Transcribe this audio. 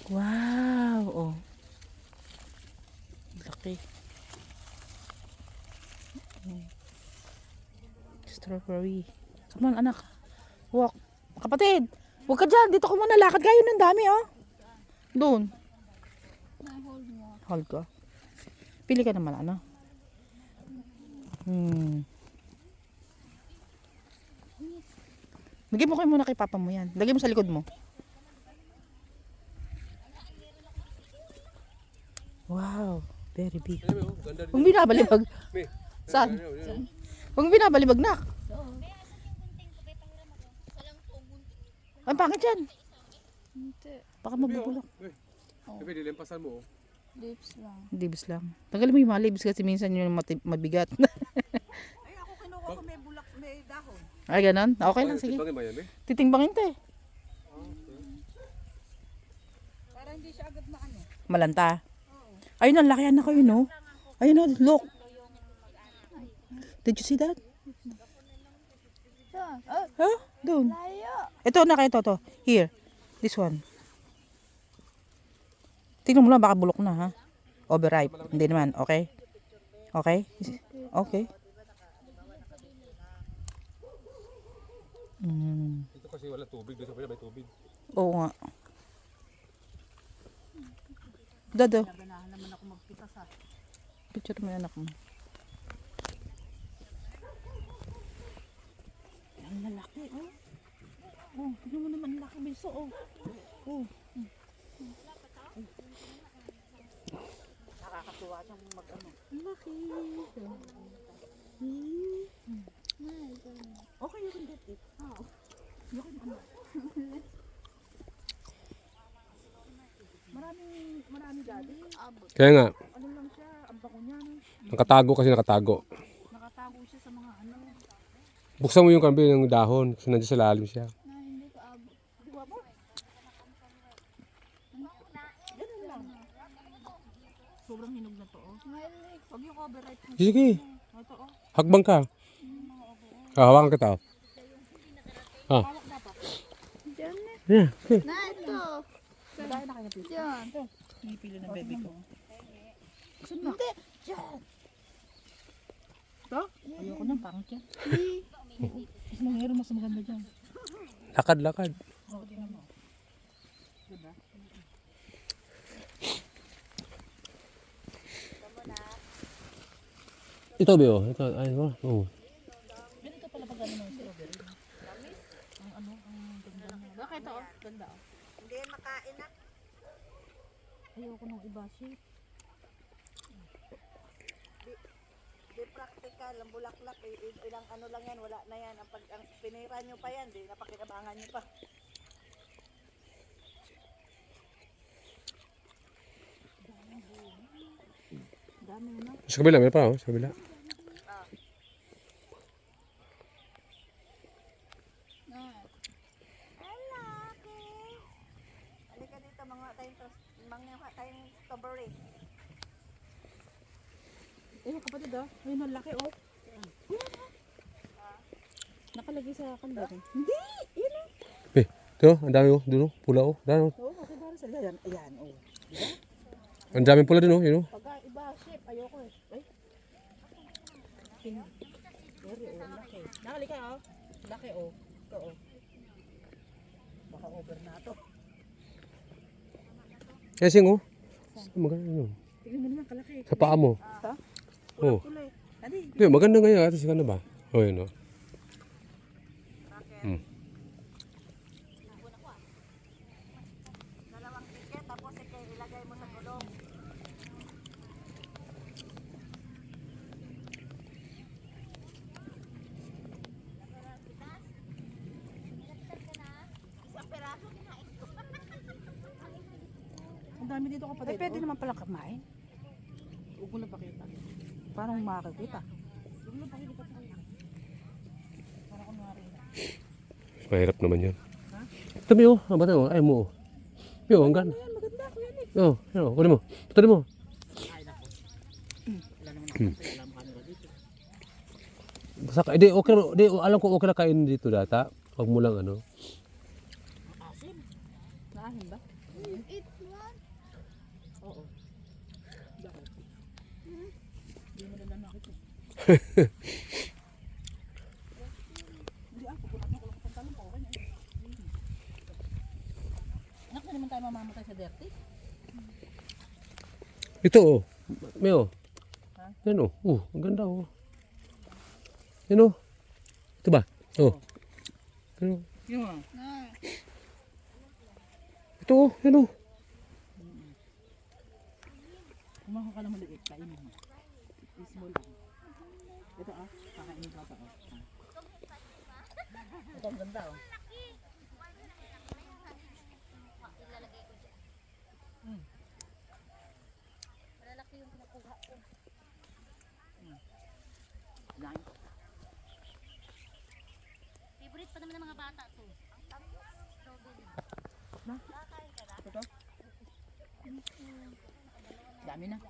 Wow, oh. Laki. Strawberry. Come on, anak. Walk. Kapatid, huwag ka dyan. Dito ko muna lakad kayo ng dami, oh. Doon. Hold ko. Pili ka naman, ano? Lagyan mo kayo muna kay papa mo yan. Lagyan mo sa likod mo. Wow, very big. Huwag binabalibag. Saan? Huwag binabalibag, nak. Ang pangit yan. Baka mabubulok. Pwede limpasan mo. Lips lang. Dibs lang. Tagal mo yung mga libs kasi minsan yung mabigat. Ay, ako kinuha ko may bulak, may dahon. Ay, ganun? Okay lang, sige. Timbangin ba yan, Titimbangin to eh. Para hindi siya agad na ano. Malanta. Ayun, ang laki anak ko yun, oh. Ayun, oh, look. Did you see that? Saan? Oh, Huh? Doon. layo. Ito, anak, ito. Here. This one. Tingnan mo lang, baka bulok na, ha? Overripe. Hindi naman, okay? Okay? Okay. Dito kasi wala tubig. Dito pala may tubig. Oo nga. Dado. Ganahan naman ako magpitas ha. Picture mo yung anak mo. Ang lalaki, oh. Oh, tignan mo naman ang laki, Bilso, oh. Oh. Nakakatuwa siyang mag-ano. Laki. Okay, you can get it. Oh. You can ano. Marami daddy. Kaya nga, Ano lang siya, ang bako niya, no? nakatago kasi nakatago. Nakatago siya sa mga ano. Buksan mo yung kambi ng dahon kasi nandiyan sa lalim siya. Na hindi ko abot. Di ba ba? Ganun lang. Sobrang hinog na to, oh. Malik. Huwag yung overripe mo. Sige, Ito, oh. hakbang ka. Hawakan kita. Ah, Hawak na pa. Diyan na. yeah. Okay. Na ito. Dahil na kayo na Diyan. Pinipili ng baby ko. Saan na? Hindi. Diyan. Ito? Ayoko nang pangit yan. Mas mangyari mas maganda dyan. Lakad, lakad. Oo, tingnan mo. Ito, Bio. Ito, ay, oh. Ganito pala pag ano ng strawberry. Ang ano, ang ganda niya. Bakit ito, oh? Ganda, oh. Hindi makain na. Ayoko nung iba shape. Di practical, ang bulaklak. Ilang ano lang yan, wala na yan. Ang pinira nyo pa yan, di napakinabangan nyo pa. Dami na. Sa kabila, meron pa, oh. Sa kabila. Halika dito, mga tayong strawberry. Ayun, kapatid, oh. Ayun, ang laki, oh. Nakalagay sa kandang. Hindi! Yun, oh. Ito, ang dami, oh. Doon, oh. Pula, oh. Dami, oh. Oo, kasi para sa ayan. Ayan, oh. Ang daming pula doon, oh. Yun, oh. Pagka iba shape, ayoko eh. Ay. Very, oh, laki. Nakalika, oh. Laki, oh. Ito, oh. Baka over na to. Kasing, oh. Maganda, yun. Tingnan mo naman, kalaki. Sa paa mo. Ito? Oh. Kulay. Adi. Hindi, maganda ngayon. Ate, sika na ba? Oh, yun, oh. Dalawang ticket, tapos ilagay mo sa gulong. Ang dami dito kapatid. Ay, pwede naman pala kumain. Huwag mo na pakita. Parang makakita. Huwag mo na pakita sa kanya. Para kunwari na. Mahirap naman yun. Ito, Bio. Ang bata, oh. Ay mo, oh. Bio, ang ganda. Ayan, maganda ako yan eh. Oh, yun, oh. Kunin mo. Tuloy mo. Ay, nako. Wala naman ako sa alam kanila dito. Basta, hindi, okay, hindi, alam ko okay na kain dito data. Huwag mo lang, ano. Asim. Naahin ba? You eat one? Oo. Bakit? Hindi mo na nakita. Hindi ako, kung ano ko lang pantalon ko, okay na yun. Anak na naman tayo mamamatay sa dirty. Ito oh. Meo. Ha? Yan oh. Ang ganda oh. Yan oh. Ito ba? Oh. Ano? Yung ah. Ito oh. Yan oh. Kumaha ka na maliit, kainin mo. Small lang. Ito ah, kakainin ka pa oh. Ito ang ganda oh. Nine. Favorite pa naman ng mga bata to. Ito to? Dami na.